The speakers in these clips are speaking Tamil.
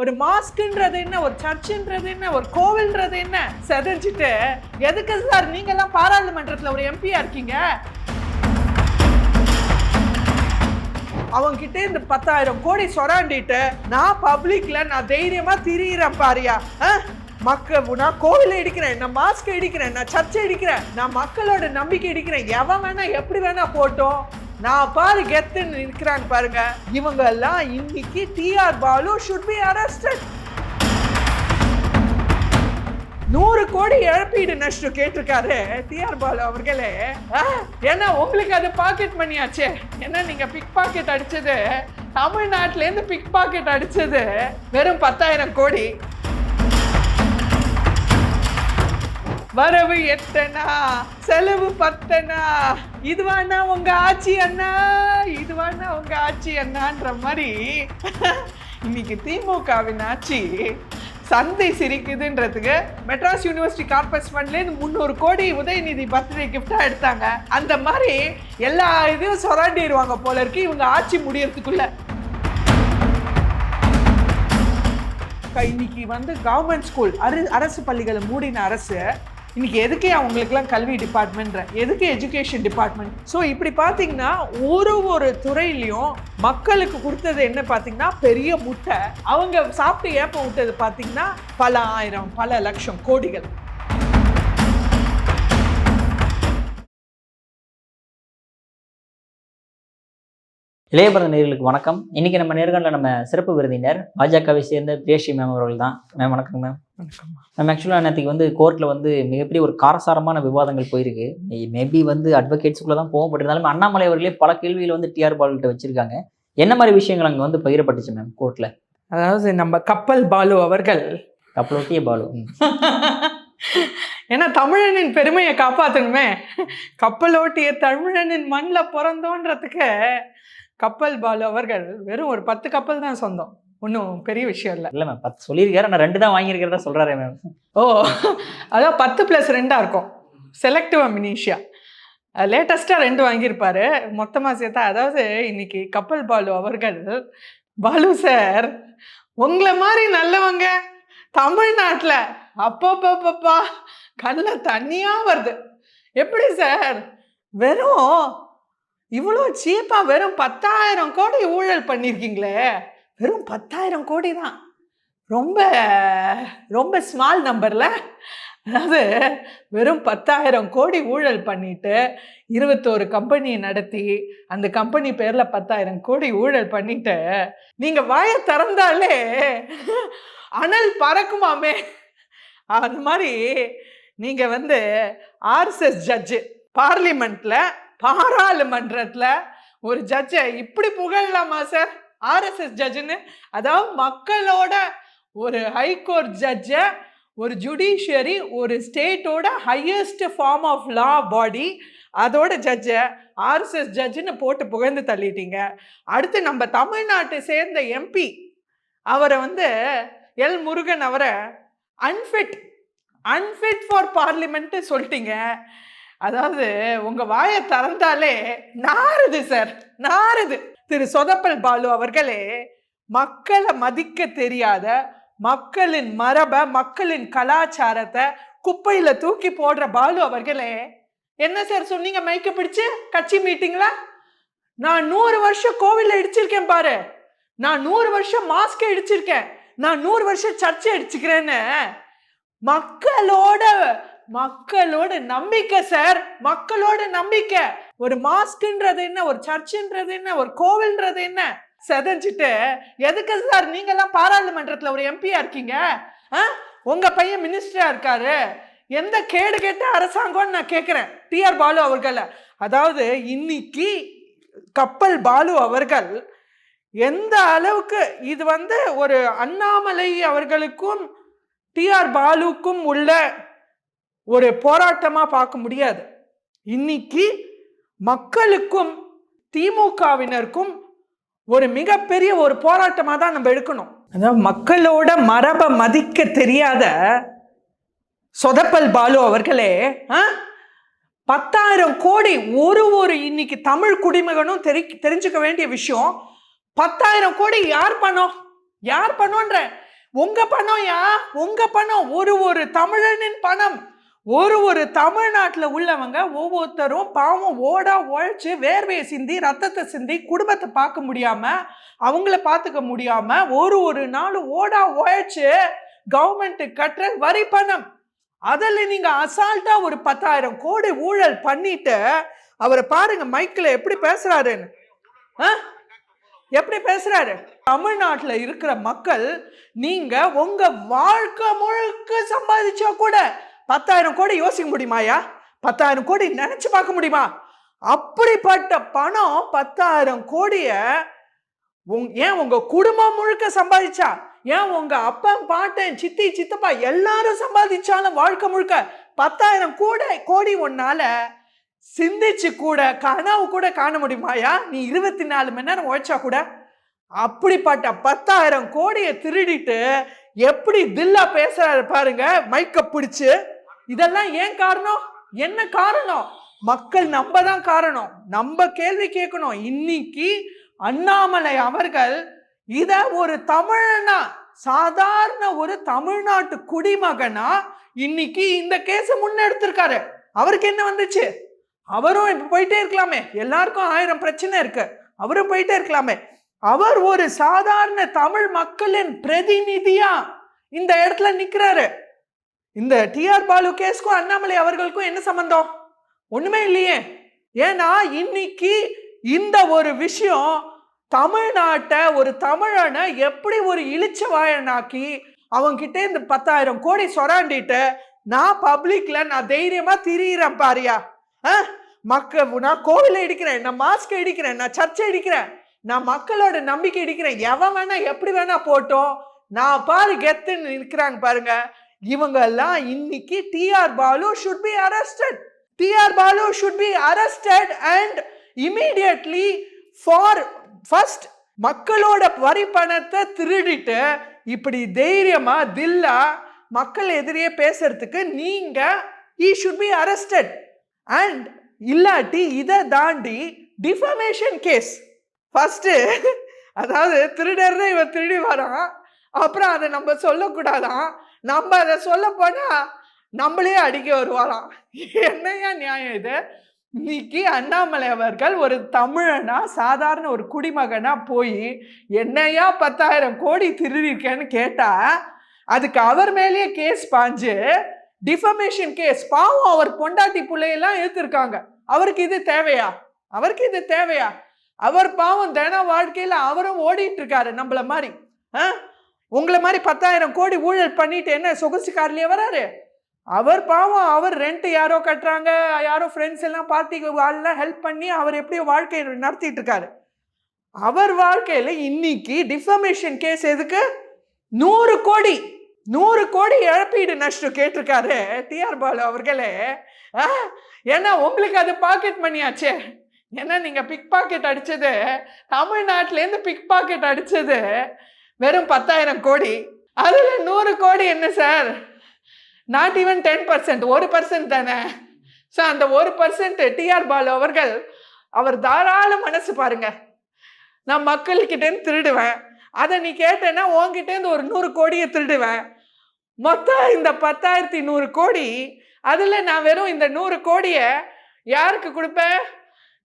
ஒரு மாஸ்க்ன்றது என்ன, ஒரு சர்ச்சுன்றது என்ன, ஒரு கோவில்ன்றது என்ன செதஞ்சிட்டு எதுக்கு சார் நீங்க எல்லாம் பாராளுமன்றத்துல ஒரு எம்பியா இருக்கீங்க? அவங்க கிட்ட இந்த 10,000 கோடி சொராண்டிட்டு நான் பப்ளிக்ல நான் தைரியமா திரியிறேன் பாரியா. நான் கோவில இடிக்கிறேன், நான் மாஸ்க் இடிக்கிறேன், நான் சர்ச்சை இடிக்கிறேன், நான் மக்களோட நம்பிக்கை இடிக்கிறேன். எவன் வேணா எப்படி வேணா போட்டோம், நான் பாரு கெத்துன்னு இருக்கிறான்னு பாருங்க. இவங்க எல்லாம் இன்னைக்கு T R Baalu should be arrested. 100 கோடி இழப்பீடு நஷ்டம் கேட்டிருக்காரு டிஆர் பாலு அவர்களே. ஏன்னா உங்களுக்கு அது பாக்கெட் மணி ஆச்சே. ஏன்னா நீங்க பிக் பாக்கெட் அடிச்சது, தமிழ்நாட்டுல இருந்து பிக் பாக்கெட் அடிச்சது வெறும் 10,000 கோடி. வரவு எத்தனா, செலவு பத்தனா, இதுவானா உங்க ஆட்சி அண்ணா, இதுவானா உங்க ஆட்சி அண்ணான்ற மாதிரி இன்னைக்கு திமுகவின் ஆட்சி சந்தை சிரிக்குதுன்றதுக்கு மெட்ராஸ் யூனிவர்சிட்டி கார்பஸ் ஃபண்ட்லேருந்து 300 கோடி உதயநிதி பர்த்டே கிஃப்டா எடுத்தாங்க. அந்த மாதிரி எல்லா இதையும் சொராண்டிடுவாங்க போல இருக்கு இவங்க ஆட்சி முடியறதுக்குள்ள. இன்னைக்கு கவர்மெண்ட் ஸ்கூல், அரசு பள்ளிகளை மூடின அரசு இன்னைக்கு எதுக்கே அவங்களுக்குலாம் கல்வி டிபார்ட்மெண்ட், எதுக்கு எஜுகேஷன் டிபார்ட்மெண்ட்? ஸோ இப்படி பார்த்தீங்கன்னா ஒரு துறையிலையும் மக்களுக்கு கொடுத்தது என்ன பார்த்தீங்கன்னா பெரிய முட்டை. அவங்க சாப்பிட்டு ஏப்ப விட்டது பார்த்தீங்கன்னா பல ஆயிரம் பல லட்சம் கோடிகள். இளையபரத நேயர்களுக்கு வணக்கம். இன்னைக்கு நம்ம நேர்காணலில் நம்ம சிறப்பு விருந்தினர் பாஜகவை சேர்ந்த பிரியஸ்ரீ மேம் அவர்கள் தான். மேம் வணக்கம் மேம். மேம் ஆக்சுவலாக நேற்றுக்கு கோர்ட்டில் மிகப்பெரிய ஒரு காரசாரமான விவாதங்கள் போயிருக்கு. மேபி அட்வொகேட்ஸுக்குள்ளே தான் போகப்பட்டிருந்தாலும் அண்ணாமலை அவர்களே பல கேள்வியில் டிஆர் பாலுகிட்ட வச்சிருக்காங்க. என்ன மாதிரி விஷயங்கள் அங்கே பகிரப்பட்டுச்சு மேம் கோர்ட்டில்? அதாவது நம்ம கப்பல் பாலு அவர்கள், கப்பலோட்டிய பாலு, ஏன்னா தமிழனின் பெருமையை காப்பாற்றணுமே, கப்பலோட்டிய தமிழனின் மண்ணில் பிறந்தோன்றதுக்கு கப்பல் பாலு அவர்கள் வெறும் ஒரு 10 கப்பல் தான் சொந்தம். ஒன்றும் பெரிய விஷயம் இல்லை. இல்லை மேம் 10 சொல்லியிருக்காரு, நான் 2 தான் வாங்கியிருக்கிறதா சொல்கிறாரு மேம். அதான் 10+2 இருக்கும், செலக்டிவ் அமினிஷியா. லேட்டஸ்ட்டாக 2 வாங்கியிருப்பாரு மொத்தமாக சேர்த்தா. அதாவது இன்னைக்கு கப்பல் பாலு அவர்கள், பாலு சார் உங்களை மாதிரி நல்லவங்க தமிழ்நாட்டில் அப்பப்பப்பா கண்ணில் தண்ணியாக வருது. எப்படி சார் வெறும் இவ்வளோ சீப்பாக வெறும் 10,000 கோடி ஊழல் பண்ணியிருக்கீங்களே? வெறும் 10,000 கோடி தான், ரொம்ப ரொம்ப ஸ்மால் நம்பரில். அதாவது வெறும் 10,000 கோடி ஊழல் பண்ணிட்டு 21 கம்பெனியை நடத்தி அந்த கம்பெனி பேரில் 10,000 கோடி ஊழல் பண்ணிட்டு நீங்கள் வாயை திறந்தாலே அனல் பறக்குமாமே. அது மாதிரி நீங்கள் ஆர்எஸ்எஸ் ஜட்ஜு, பாராளுமன்றத்தில் ஒரு ஜட்ஜை இப்படி புகழலாமா சார்? ஆர்எஸ்எஸ் ஜட்ஜுன்னு, அதாவது மக்களோட ஒரு ஹைகோர்ட் ஜட்ஜை, ஒரு ஜுடிஷியரி, ஒரு ஸ்டேட்டோட ஹையஸ்ட் ஃபார்ம் ஆஃப் லா பாடி, அதோட ஜட்ஜை ஆர்எஸ்எஸ் ஜட்ஜுன்னு போட்டு புகழ்ந்து தள்ளிட்டீங்க. அடுத்து நம்ம தமிழ்நாட்டை சேர்ந்த எம்பி அவரை எல் முருகன் அவரை அன்ஃபிட் ஃபார் பார்லிமெண்ட் சொல்லிட்டீங்க. அதாவது உங்க வாயை திறந்தாலே நாறுது சார், நாறுது. திரு சொதப்பல் பாலு அவர்களே, மக்களை மதிக்க தெரியாத, மக்களின் மரபை, மக்களின் கலாச்சாரத்தை குப்பையில தூக்கி போடுற பாலு அவர்களே, என்ன சார் சொன்னீங்க மைக்க பிடிச்சு கட்சி மீட்டிங்ல? நான் 100 வருஷம் கோவில இடிச்சிருக்கேன் பாரு, நான் 100 வருஷம் மாஸ்கை இடிச்சிருக்கேன், நான் 100 வருஷம் சர்ச்சை அடிச்சுக்கிறேன்னு மக்களோட நம்பிக்கை சார், மக்களோட நம்பிக்கை. ஒரு மாஸ்க்ன்றது என்ன, ஒரு சர்ச்சுன்றது என்ன, ஒரு கோவில்ன்றது என்ன செதஞ்சிட்டு எதுக்கு சார் நீங்க எல்லாம் பாராளுமன்றத்துல ஒரு எம்பியா இருக்கீங்க? உங்க பையன் மினிஸ்டரா இருக்காரு. எந்த கேடு கேட்ட அரசாங்கம்னு நான் கேட்கிறேன் டிஆர் பாலு அவர்களை. அதாவது இன்னைக்கு கப்பல் பாலு அவர்கள் எந்த அளவுக்கு இது ஒரு அண்ணாமலை அவர்களுக்கும் டிஆர் பாலுக்கும் உள்ள ஒரு போராட்டமா பார்க்க முடியாது. இன்னைக்கு மக்களுக்கும் திமுகவினருக்கும் ஒரு மிகப்பெரிய ஒரு போராட்டமா தான் நம்ம எடுக்கணும். அதாவது மக்களோட மரபை மதிக்க தெரியாத சொதப்பல் பாலு அவர்களே, 10,000 கோடி ஒரு இன்னைக்கு தமிழ் குடிமகனும் தெரிஞ்சுக்க வேண்டிய விஷயம். 10,000 கோடி யார் பண்ணோன்ற உங்க பணம்யா, உங்க பணம். ஒரு தமிழனின் பணம். ஒரு தமிழ்நாட்டுல உள்ளவங்க ஒவ்வொருத்தரும் பாவம் ஓடா உழைச்சு வேர்வையை சிந்தி ரத்தத்தை சிந்தி குடும்பத்தை பார்க்க முடியாம அவங்கள பார்த்துக்க முடியாம ஒரு நாள் ஓடா உழைச்சு கவர்மெண்ட் கட்டுற வரி பணம். அதில் நீங்க அசால்ட்டா ஒரு 10,000 கோடி ஊழல் பண்ணிட்டு அவரை பாருங்க மைக்ல எப்படி பேசுறாருன்னு. எப்படி பேசுறாரு? தமிழ்நாட்டுல இருக்கிற மக்கள் நீங்க உங்க வாழ்க்கை முழுக்க சம்பாதிச்சா கூட 10,000 கோடி யோசிக்க முடியுமாயா? 10,000 கோடி நினைச்சு பார்க்க முடியுமா? அப்படிப்பட்ட பணம் 10,000 கோடிய ஏன் உங்க குடும்பம் முழுக்க சம்பாதிச்சா, ஏன் உங்க அப்பன் பாட்டன் சித்தி சித்தப்பா எல்லாரும் சம்பாதிச்சாலும் வாழ்க்கை முழுக்க 10,000 கோடி ஒன்னால சிந்திச்சு கூட கனவு கூட காண முடியுமாயா? நீ 24 மணி நேரம் உழைச்சா கூட. அப்படிப்பட்ட 10,000 கோடியை திருடிட்டு எப்படி தில்லா பேசுறாரு பாருங்க மைக்க பிடிச்சு. இதெல்லாம் ஏன் காரணம்? என்ன காரணம்? மக்கள் நம்ம தான் காரணம். நம்ம கேள்வி கேட்கணும். இன்னைக்கு அண்ணாமலை அவர்கள் இத ஒரு தமிழனா, சாதாரண ஒரு தமிழ்நாட்டு குடிமகனா இன்னைக்கு இந்த கேஸ முன்னெடுத்திருக்காரு. அவருக்கு என்ன வந்துச்சு? அவரும் இப்ப போயிட்டே இருக்கலாமே. எல்லாருக்கும் 1000 பிரச்சனை இருக்கு. அவரும் போயிட்டே இருக்கலாமே. அவர் ஒரு சாதாரண தமிழ் மக்களின் பிரதிநிதியா இந்த இடத்துல நிக்கிறாரு. இந்த டிஆர் பாலு கேஸ்க்கும் அண்ணாமலை அவர்களுக்கும் என்ன சம்பந்தம்? ஒண்ணுமே இல்லையே. ஏன்னா இன்னைக்கு இந்த ஒரு விஷயம் தமிழ்நாட்டை ஒரு தமிழனை எப்படி ஒரு இழிச்ச வாயனாக்கி அவங்கிட்ட இந்த 10,000 கோடி சொராண்டிட்டு நான் பப்ளிக்ல நான் தைரியமா திரியிறேன் பாரியா. நான் கோவில இடிக்கிறேன், நான் மாஸ்க் இடிக்கிறேன், நான் சர்ச்சை இடிக்கிறேன், நான் மக்களோட நம்பிக்கை இடிக்கிறேன். எவன் வேணா எப்படி வேணா போட்டோம், நான் பாரு கெத்துன்னு இருக்கிறாங்க பாருங்க. இவங்க எல்லாம் இன்னைக்கு T R Baalu should be arrested. T R Baalu should be arrested and immediately for first மக்களோட வரி பணத்தை திருடிட்டு இப்படி தைரியமா தில்லா மக்கள் எதிரே பேசுறதுக்கு நீங்க he should be arrested. and இல்லாட்டி இதை தாண்டி டிஃபமேஷன் கேஸ் ஃபர்ஸ்ட், அதாவது திருடர்னு இவன் திருடி வரான், அப்புறம் அதை நம்ம சொல்லக்கூடாதான், நம்ம அதை சொல்ல போனா நம்மளே அடிக்க வருவாராம். என்னையா நியாயம் இது? இன்னைக்கு அண்ணாமலை அவர்கள் ஒரு தமிழனா சாதாரண ஒரு குடிமகனா போய் என்னையா 10,000 கோடி திருடிருக்கேன்னு கேட்டா அதுக்கு அவர் மேலேயே கேஸ் பாஞ்சு டிஃபமேஷன் கேஸ். பாவம் அவர் பொண்டாட்டி பிள்ளையெல்லாம் எடுத்திருக்காங்க. அவருக்கு இது தேவையா? அவருக்கு இது தேவையா? அவர் பாவம் தின வாழ்க்கையில அவரும் ஓடிட்டு இருக்காரு நம்மள மாதிரி. உங்களை மாதிரி 10,000 கோடி ஊழல் பண்ணிட்டு என்ன சொகுசு கார்லயே வராரு? அவர் பாவம் அவர் ரெண்ட் யாரோ கட்டுறாங்க, யாரோ ஃப்ரெண்ட்ஸ் எல்லாம் பார்ட்டிக்கு எல்லாம் ஹெல்ப் பண்ணி அவர் எப்படியோ வாழ்க்கையை நடத்திட்டு இருக்காரு. அவர் வாழ்க்கையில இன்னைக்கு டிஃபமேஷன் கேஸ் எதுக்கு? 100 கோடி இழப்பீடு நஷ்டம் கேட்டிருக்காரு டிஆர் பாலு அவர்களே. ஏன்னா உங்களுக்கு அது பாக்கெட் மணியாச்சே. ஏன்னா நீங்க பிக் பாக்கெட் அடிச்சது, தமிழ்நாட்டிலேருந்து பிக் பாக்கெட் அடிச்சது வெறும் 10,000 கோடி. அதுல 100 கோடி என்ன சார்? நாட் ஈவன் 10%, 1% தானே. ஸோ அந்த 1% டிஆர் பாலு அவர்கள் அவர் தாராள மனசு பாருங்க. நான் மக்கள்கிட்டேருந்து திருடுவேன், அதை நீ கேட்டேன்னா உங்ககிட்டேருந்து ஒரு 100 கோடியை திருடுவேன். மொத்தம் இந்த 10,100 கோடி, அதுல நான் வெறும் இந்த 100 கோடியை யாருக்கு கொடுப்பேன்?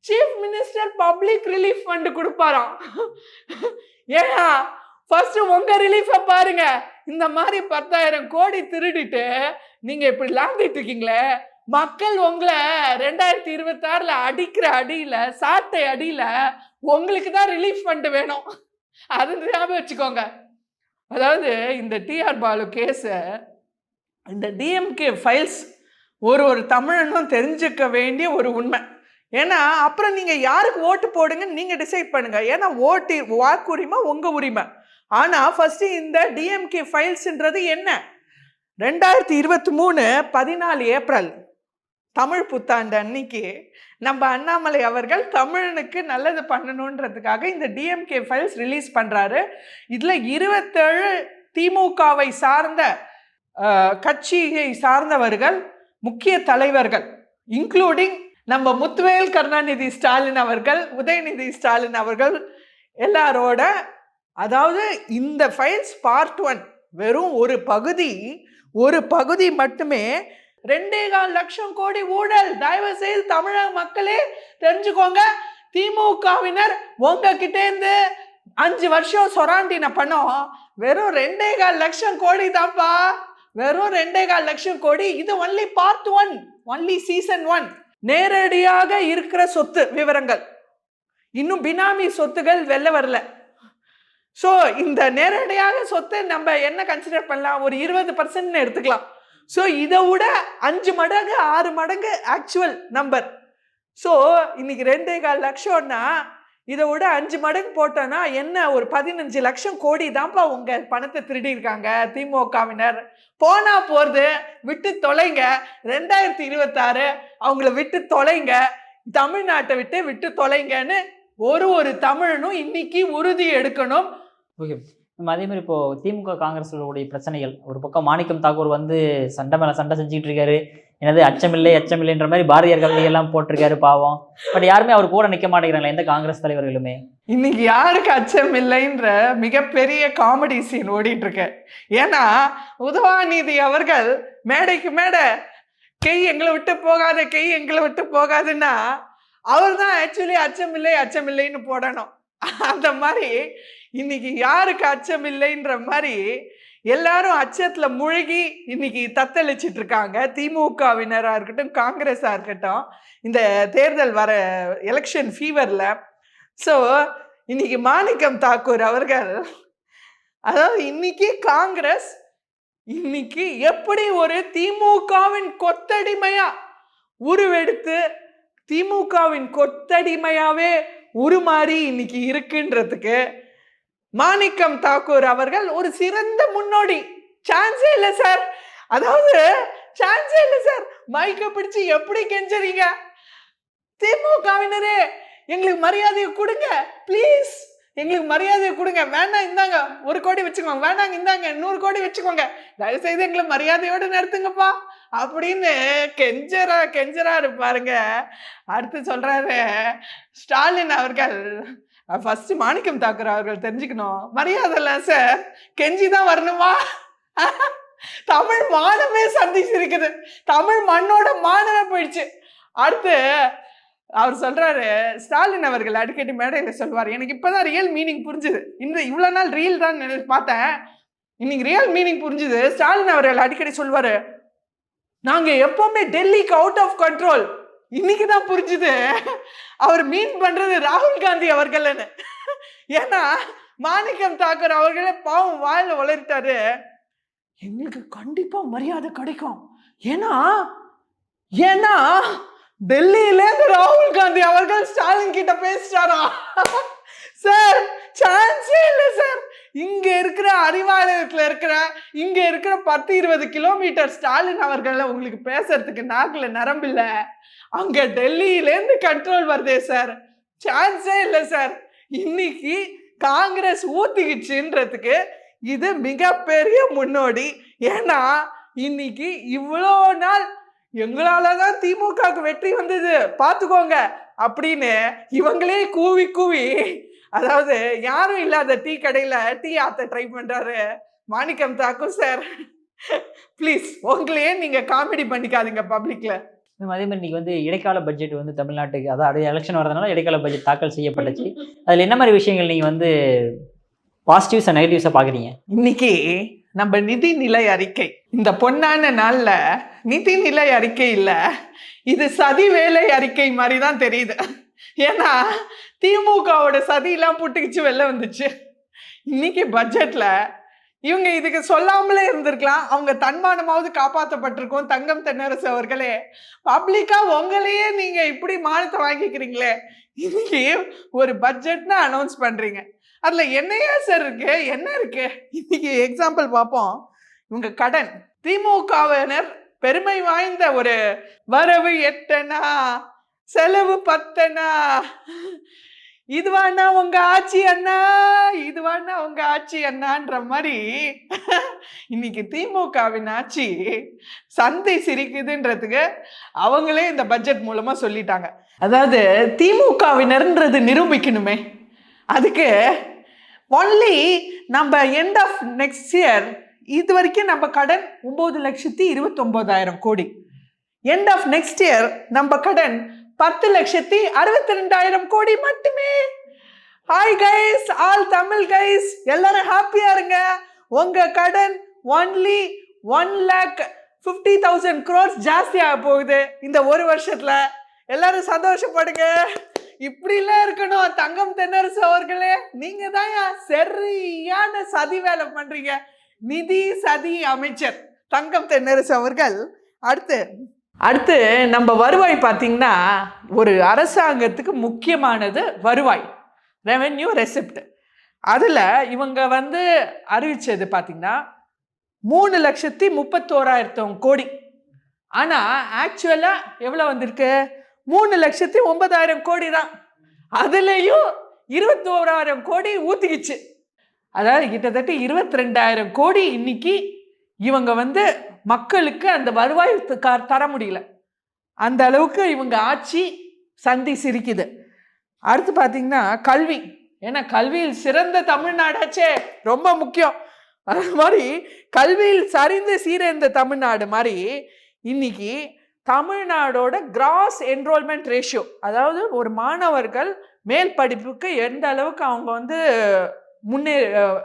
Chief minister public relief fund கொடுப்பாராம். ஏன்னா ஃபர்ஸ்ட் உங்க ரிலீஃபை பாருங்க. இந்த மாதிரி 10,000 கோடி திருடிட்டு நீங்க இப்படி லாந்திட்டு இருக்கீங்களே, மக்கள் உங்களை 2026 அடிக்கிற அடியில, சாட்டை அடியில உங்களுக்கு தான் ரிலீஃப் ஃபண்ட் வேணும். அது ஞாபகம் வச்சுக்கோங்க. அதாவது இந்த டிஆர் பாலு கேஸ, இந்த டிஎம்கே ஃபைல்ஸ் ஒரு தமிழனும் தெரிஞ்சுக்க வேண்டிய ஒரு உண்மை. ஏன்னா அப்புறம் நீங்க யாருக்கு ஓட்டு போடுங்கன்னு நீங்க டிசைட் பண்ணுங்க. ஏன்னா வாக்குரிமை உங்க உரிமை. ஆனா ஃபர்ஸ்ட் இந்த டிஎம்கே ஃபைல்ஸ்ன்றது என்ன? 2023 14 ஏப்ரல் தமிழ் புத்தாண்டு அன்னைக்கு நம்ம அண்ணாமலை அவர்கள் தமிழனுக்கு நல்லது பண்ணணுன்றதுக்காக இந்த டிஎம்கே ஃபைல்ஸ் ரிலீஸ் பண்றாரு. இதுல 27 திமுகவை சார்ந்த கட்சியை சார்ந்தவர்கள், முக்கிய தலைவர்கள், இன்க்ளூடிங் நம்ம முத்துவேல் கருணாநிதி ஸ்டாலின் அவர்கள், உதயநிதி ஸ்டாலின் அவர்கள் எல்லாரோட, அதாவது இந்த ஃபைல்ஸ் பார்ட் 1 வெறும் ஒரு பகுதி மட்டுமே 2.25 லட்சம் கோடி ஊழல். தயவு செய்து தமிழக மக்களே தெரிஞ்சுக்கோங்க. திமுகவினர் உங்ககிட்ட இருந்து 5 வருஷம் சொராண்டின பணம் வெறும் 2.25 லட்சம் கோடி தான்ப்பா. வெறும் 2.25 லட்சம் கோடி. இது ஒன்லி பார்ட் 1, ஒன்லி சீசன் 1. நேரடியாக இருக்கிற சொத்து விவரங்கள், இன்னும் பினாமி சொத்துகள் வெளில வரல. ஸோ இந்த நேரடியாக சொத்து நம்ம என்ன கன்சிடர் பண்ணலாம், ஒரு 20% எடுத்துக்கலாம். ஸோ இதை விட 5 மடங்கு 6 மடங்கு ஆக்சுவல் நம்பர். ஸோ இன்னைக்கு 2.25 லட்சம்னா இதை விட 5 மடங்கு போட்டோன்னா என்ன, ஒரு 15 லட்சம் கோடி தான்ப்பா உங்க பணத்தை திருடி இருக்காங்க திமுகவினர். போனா போறது, விட்டு தொலைங்க. 2026 அவங்கள விட்டு தொலைங்க, தமிழ்நாட்டை விட்டு தொலைங்கன்னு ஒரு தமிழனும் இன்னைக்கு உறுதி எடுக்கணும். ஓகே, நம்ம அதே மாதிரி இப்போ திமுக காங்கிரஸோடைய பிரச்சனைகள் ஒரு பக்கம், மாணிக்கம் தாக்கூர் வந்து சண்டை மேல சண்டை செஞ்சுட்டு இருக்காரு. என்னது அச்சமில்லைன்ற மாதிரி பாரதியார் கவிதையெல்லாம் போட்டிருக்காரு பாவம். பட் யாருமே அவர் கூட நிற்க மாட்டேங்கிறாங்களா எந்த காங்கிரஸ் தலைவர்களுமே? இன்னைக்கு யாருக்கு அச்சம் இல்லைன்ற மிகப்பெரிய காமெடி சீன் ஓடிட்டு இருக்கு. ஏன்னா உதவாநிதி அவர்கள் மேடைக்கு மேடை எங்களை விட்டு போகாதுன்னா அவர் தான் ஆக்சுவலி அச்சமில்லைன்னு போடணும். அந்த மாதிரி இன்னைக்கு யாருக்கு அச்சம் இல்லைன்ற மாதிரி எல்லாரும் அச்சத்துல முழுகி இன்னைக்கு தத்தளிச்சிட்டு இருக்காங்க. திமுகவினரா இருக்கட்டும், காங்கிரஸா இருக்கட்டும், இந்த தேர்தல் வர எலெக்ஷன் ஃபீவர்ல. ஸோ இன்னைக்கு மாணிக்கம் தாக்கூர் அவர்கள், அதாவது இன்னைக்கு காங்கிரஸ் இன்னைக்கு எப்படி ஒரு திமுகவின் கொத்தடிமையா உருவெடுத்து திமுகவின் கொத்தடிமையாவே உருமாறி இன்னைக்கு இருக்குன்றதுக்கு மாணிக்கம் தாக்கூர் அவர்கள் ஒரு சிறந்த முன்னோடி. சான்ஸே இல்லை சார், அதாவது சான்ஸே இல்லை சார். மைக்க பிடிச்சு எப்படி கெஞ்சறீங்க, திமுகவினரே எங்களுக்கு மரியாதையை கொடுங்க ப்ளீஸ், எங்களுக்கு மரியாதையை கொடுங்க. வேண்டாம் இந்தாங்க 1 கோடி வச்சுக்கோங்க, வேண்டாங்க இந்தாங்க 100 கோடி வச்சுக்கோங்க, தயவு செய்து எங்களை மரியாதையோடு நடத்துங்கப்பா அப்படின்னு கெஞ்சராரு பாருங்க. அடுத்து சொல்றாரு ஸ்டாலின் அவர்கள், ஃபர்ஸ்ட் மாணிக்கம் தாக்கூர் அவர்கள் தெரிஞ்சுக்கணும், மரியாதை இல்லை சார், கெஞ்சிதான் வரணுமா? தமிழ் மானமே சந்திச்சிருக்குது, தமிழ் மண்ணோட மானமே போயிடுச்சு. அடுத்து அவர் சொல்றாரு, ஸ்டாலின் அவர்கள் அடிக்கடி மேடையில சொல்வார், எனக்கு இப்பதான் ரியல் மீனிங் புரிஞ்சுது, இவ்வளவு நாள் ரீல் தான் பார்த்தேன், இன்னைக்கு ரியல் மீனிங் புரிஞ்சுது. ஸ்டாலின் அவர்கள் அடிக்கடி சொல்வாரு, நாங்க எப்பவுமே டெல்லிக்கு அவுட் ஆஃப் கண்ட்ரோல். இன்னைக்குதான் புரிஞ்சுது அவர் மீன் பண்றது ராகுல் காந்தி அவர்கள்னு. ஏன்னா மாணிக்கம் தாக்கூர் அவர்களே பாவம் வாயில வளர்த்தாரு, எங்களுக்கு கண்டிப்பா மரியாதை கிடைக்கும், ஏன்னா டெல்லியில இருந்து ராகுல் காந்தி அவர்கள் ஸ்டாலின் கிட்ட பேசிட்டாரா? சார் சான்ஸே இல்லை சார். இங்க இருக்கிற அறிவாலயத்துல இங்க இருக்கிற 10-20 கிலோமீட்டர் ஸ்டாலின் அவர்கள் உங்களுக்கு பேசுறதுக்கு நாக்குல நரம்பில்ல, அங்க டெல்லியில இருந்து கண்ட்ரோல் வருதே சார், சான்ஸே இல்லை சார். இன்னைக்கு காங்கிரஸ் ஊத்திக்கிச்சுன்றதுக்கு இது மிகப்பெரிய முன்னோடி. ஏன்னா இன்னைக்கு இவ்வளோ நாள் எங்களாலதான் திமுகவுக்கு வெற்றி வந்தது பாத்துக்கோங்க அப்படின்னு இவங்களே கூவி, அதாவது யாரும் இல்லாத டீ கடையில டீ ஆத்த ட்ரை பண்றாரு மாணிக்கம் தாக்கூர் சார். ப்ளீஸ் உங்களையே நீங்க காமெடி பண்ணிக்காதீங்க பப்ளிக்ல. அதே மாதிரி இன்னைக்கு வந்து இடைக்கால பட்ஜெட் வந்து தமிழ்நாட்டுக்கு, அதாவது எலெக்ஷன் வரதுனால இடைக்கால பட்ஜெட் தாக்கல் செய்யப்பட்டுச்சு. அதுல என்ன மாதிரி விஷயங்கள் நீங்க வந்து பாசிட்டிவ்ஸ் அண்ட் நெகட்டிவ்ஸா பாக்குறீங்க? இன்னைக்கு நம்ம நிதிநிலை அறிக்கை, இந்த பொன்னான நாள்ல நிதிநிலை அறிக்கை இல்ல, இது சதி வேலை அறிக்கை மாதிரி தான் தெரியுது. ஏன்னா திமுகவோட சதியெல்லாம் புட்டுக்கிச்சு வெளில வந்துச்சு. இன்னைக்கு பட்ஜெட்ல இவங்க இதுக்கு சொல்லாமலே இருந்திருக்கலாம், அவங்க தன்மானமாவது காப்பாற்றப்பட்டிருக்கோம். தங்கம் தென்னரசு அவர்களே, பப்ளிக்கா உங்களையே நீங்க இப்படி மானத்தை வாங்கிக்கிறீங்களே. இன்னைக்கு ஒரு பட்ஜெட்னு அனௌன்ஸ் பண்றீங்க, அதுல என்னையா சார் இருக்கு, என்ன இருக்கு? இன்னைக்கு எக்ஸாம்பிள் பார்ப்போம். இவங்க கடன், திமுகவினர் பெருமை வாய்ந்த ஒரு வரவு 8 செலவு 10, இதுவானா உங்க ஆட்சி அண்ணா, இதுவானா உங்க ஆட்சி அண்ணான்ற மாதிரி இன்னைக்கு திமுகவின் ஆட்சி சந்தை சிரிக்குதுன்றதுக்கு அவங்களே இந்த பட்ஜெட் மூலமா சொல்லிட்டாங்க. அதாவது திமுகவினர்ன்றது நிரூபிக்கணுமே, அதுக்கு ஒன்லி நம்ம எண்ட் ஆஃப் நெக்ஸ்ட் இயர் இது வரைக்கும் நம்ம கடன் 9,29,000 கோடி. எண்ட் ஆஃப் நெக்ஸ்ட் இயர் நம்ம கடன் 10,62,000 கோடி மட்டுமே. Hi guys, all Tamil guys, எல்லாரும் ஹாப்பியா இருங்க. உங்க கடன் ஒன்லி 1,50,000 crores ஜாஸ்தி ஆக போகுது இந்த ஒரு வருஷத்துல. எல்லாரும் சந்தோஷப்படுங்க. இப்படிலாம் இருக்கணும். தங்கம் தென்னரசு அவர்களே, நீங்க தான் சரியான சதி வேலை பண்றீங்க. நிதி சதி அமைச்சர் தங்கம் தென்னரசு அவர்கள். அடுத்து நம்ம வருவாய் பார்த்தீங்கன்னா, ஒரு அரசாங்கத்துக்கு முக்கியமானது வருவாய், ரெவென்யூ ரெசிப்ட். அதில் இவங்க அறிவிச்சது பார்த்தீங்கன்னா 3,31,000 கோடி. ஆனால் ஆக்சுவலாக எவ்வளோ வந்திருக்கு? 3,09,000 கோடி தான். அதுலேயும் 21,000 கோடி ஊற்றிக்கிச்சு. அதாவது கிட்டத்தட்ட 22,000 கோடி இன்னைக்கு இவங்க மக்களுக்கு அந்த வருவாய் தர முடியல. அந்த அளவுக்கு இவங்க ஆட்சி சந்தி சிரிக்குது. அடுத்து பார்த்தீங்கன்னா கல்வி. ஏன்னா கல்வியில் சிறந்த தமிழ்நாடாச்சே, ரொம்ப முக்கியம். அது மாதிரி கல்வியில் சரிந்து சீரந்த தமிழ்நாடு மாதிரி இன்னைக்கு தமிழ்நாடோட கிராஸ் என்ரோல்மெண்ட் ரேஷியோ, அதாவது ஒரு மாணவர்கள் மேல் படிப்புக்கு எந்த அளவுக்கு அவங்க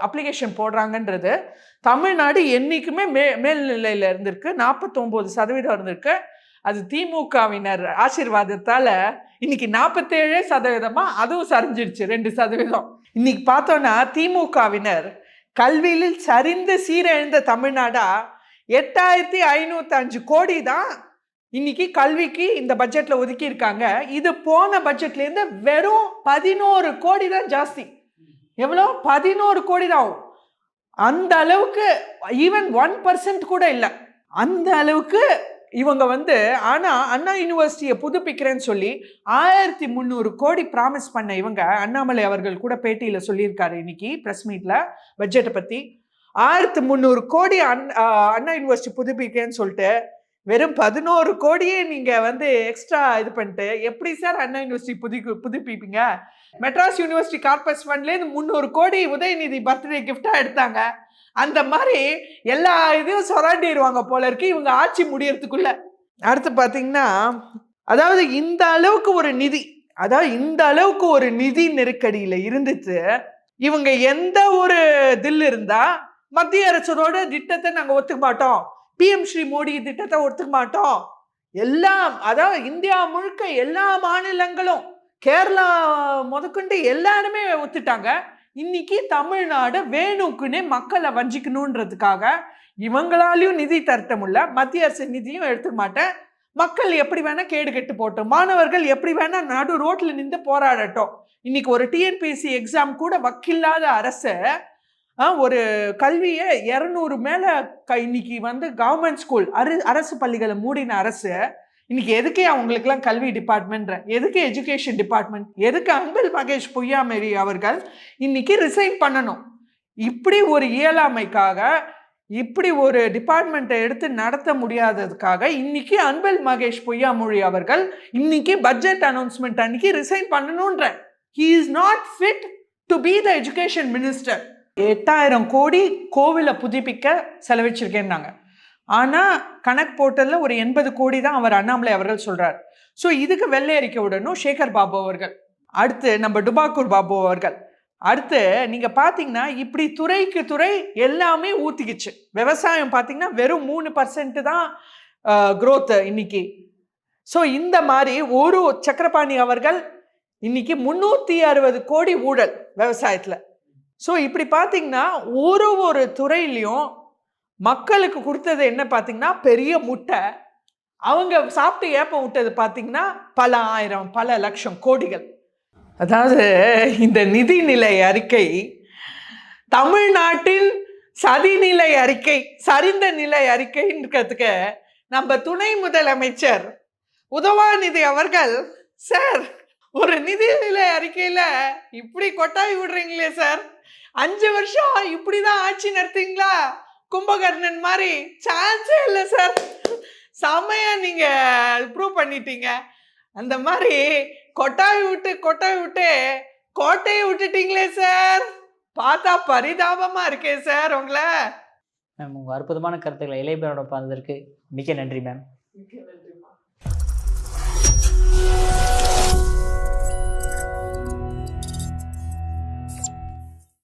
அப்ளிகேஷன் போடுறாங்கன்றது தமிழ்நாடு என்னைக்குமே மேல்நிலையில் இருந்திருக்கு. 49% இருந்திருக்கு. அது திமுகவினர் ஆசீர்வாதத்தால் இன்னைக்கு 47%, அதுவும் சரிஞ்சிடுச்சு 2%. இன்னைக்கு பார்த்தோன்னா திமுகவினர் கல்வியில் சரிந்து சீரழிந்த தமிழ்நாடா 8,505 கோடி தான் இன்னைக்கு கல்விக்கு இந்த பட்ஜெட்ல ஒதுக்கி இருக்காங்க. இது போன பட்ஜெட்லேருந்து வெறும் 11 கோடி தான் ஜாஸ்தி. எவ்வளோ? 11 கோடி தான். அந்த அளவுக்கு ஈவன் 1% கூட இல்லை. அந்த அளவுக்கு இவங்க ஆனா அண்ணா யூனிவர்சிட்டியை புதுப்பிக்கிறேன்னு சொல்லி 1,300 கோடி ப்ராமிஸ் பண்ண இவங்க, அண்ணாமலை அவர்கள் கூட பேட்டியில சொல்லியிருக்காரு இன்னைக்கு பிரஸ் மீட்ல பட்ஜெட்டை பத்தி. 1,300 கோடி அண்ணா யூனிவர்சிட்டி புதுப்பிக்கிறேன்னு சொல்லிட்டு வெறும் 11 கோடியே நீங்க எக்ஸ்ட்ரா இது பண்ணிட்டு எப்படி சார் அண்ணா யூனிவர்சிட்டி புதுப்பிப்பீங்க? மெட்ராஸ் யூனிவர்சிட்டி கார்பஸ் ஃபண்ட்லேருந்து 300 கோடி உதயநிதி பர்த்டே கிஃப்டா எடுத்தாங்க. அந்த மாதிரி எல்லா இதையும் சொராண்டிடுவாங்க போல இருக்கு இவங்க ஆட்சி முடியறதுக்குள்ள. அடுத்து பார்த்தீங்கன்னா, அதாவது இந்த அளவுக்கு ஒரு நிதி நெருக்கடியில இருந்துச்சு. இவங்க எந்த ஒரு தில் இருந்தா மத்திய அரசோட திட்டத்தை நாங்க ஒத்துக்க மாட்டோம், பிஎம் ஸ்ரீ மோடி திட்டத்தை ஒத்துக்க மாட்டோம், எல்லாம் அதாவது இந்தியா முழுக்க எல்லா மாநிலங்களும் கேரளா முதற்கொண்டு எல்லாருமே ஒத்துட்டாங்க. இன்னைக்கு தமிழ்நாடு வேணுக்குன்னே மக்களை வஞ்சிக்கணுன்றதுக்காக இவங்களாலையும் நிதி தரட்ட முடியல, மத்திய அரசு நிதியும் எடுத்துக்க மாட்டேன், மக்கள் எப்படி வேணா கேடு கெட்டு போட்டோம், மாணவர்கள் எப்படி வேணா நடு ரோட்ல நின்று போராடட்டும். இன்னைக்கு ஒரு டிஎன்பிஎஸ்சி எக்ஸாம் கூட வக்கில்லாத அரசு ஒரு கல்வியை 200 மேல இன்னைக்கு கவர்மெண்ட் ஸ்கூல் அரசு பள்ளிகளை மூடின அரசு இன்னைக்கு எதுக்கே அவங்களுக்குலாம் கல்வி டிபார்ட்மெண்ட், எதுக்கு எஜுகேஷன் டிபார்ட்மெண்ட், எதுக்கு அன்பில் மகேஷ் பொய்யாமொழி அவர்கள் இன்னைக்கு ரிசைன் பண்ணணும்? இப்படி ஒரு இயலாமைக்காக, இப்படி ஒரு டிபார்ட்மெண்ட்டை எடுத்து நடத்த முடியாததுக்காக இன்னைக்கு அன்பில் மகேஷ் பொய்யாமொழி அவர்கள் இன்னைக்கு பட்ஜெட் அனௌன்ஸ்மெண்ட் அன்னைக்கு ரிசைன் பண்ணணும்ன்ற. He is not fit to be the education minister. 8,000 கோடி கோவிலை புதுப்பிக்க செலவிச்சிருக்கேன்னாங்க. ஆனால் கணக்கு போட்டதில் ஒரு 80 கோடி தான் அவர் அண்ணாமலை அவர்கள் சொல்கிறார். ஸோ இதுக்கு வெள்ளை அறிக்கை விடணும் சேகர் பாபு அவர்கள், அடுத்து நம்ம டுபாக்கூர் பாபு அவர்கள். அடுத்து நீங்கள் பார்த்தீங்கன்னா இப்படி துறைக்கு துறை எல்லாமே ஊற்றிக்கிச்சு. விவசாயம் பார்த்தீங்கன்னா வெறும் 3% தான் growth இன்னைக்கு. ஸோ இந்த மாதிரி ஒரு சக்கரபாணி அவர்கள் இன்னைக்கு 360 கோடி ஊழல் விவசாயத்தில். ஸோ இப்படி பார்த்தீங்கன்னா ஒரு துறையிலையும் மக்களுக்கு கொடுத்தது என்ன பார்த்தீங்கன்னா பெரிய முட்டை, அவங்க சாப்பிட்டு ஏப்ப விட்டது பார்த்தீங்கன்னா பல ஆயிரம் பல லட்சம் கோடிகள். அதாவது இந்த நிதிநிலை அறிக்கை தமிழ்நாட்டின் சதிநிலை அறிக்கை, சரிந்த நிலை அறிக்கைன்றதுக்கு நம்ம துணை முதலமைச்சர் உதவாநிதி அவர்கள், சார் ஒரு நிதிநிலை அறிக்கையில இப்படி கொட்டாய் விடுறீங்களே சார், 5 வருஷம் இப்படிதான் ஆட்சி நடத்தீங்களா கும்பகர்ணன் மாதிரி? சான்ஸே இல்லை சார், செமையா நீங்க ப்ரூவ் பண்ணிட்டீங்க. அந்த மாதிரி கொட்டாய் விட்டு கோட்டையை விட்டுட்டீங்களே சார், பார்த்தா பரிதாபமா இருக்கே சார் உங்களை. மேம் உங்கள் அற்புதமான கருத்துக்களை இளைய பேரோட பார்த்ததற்கு மிக்க நன்றி மேம். மிக்க நன்றி.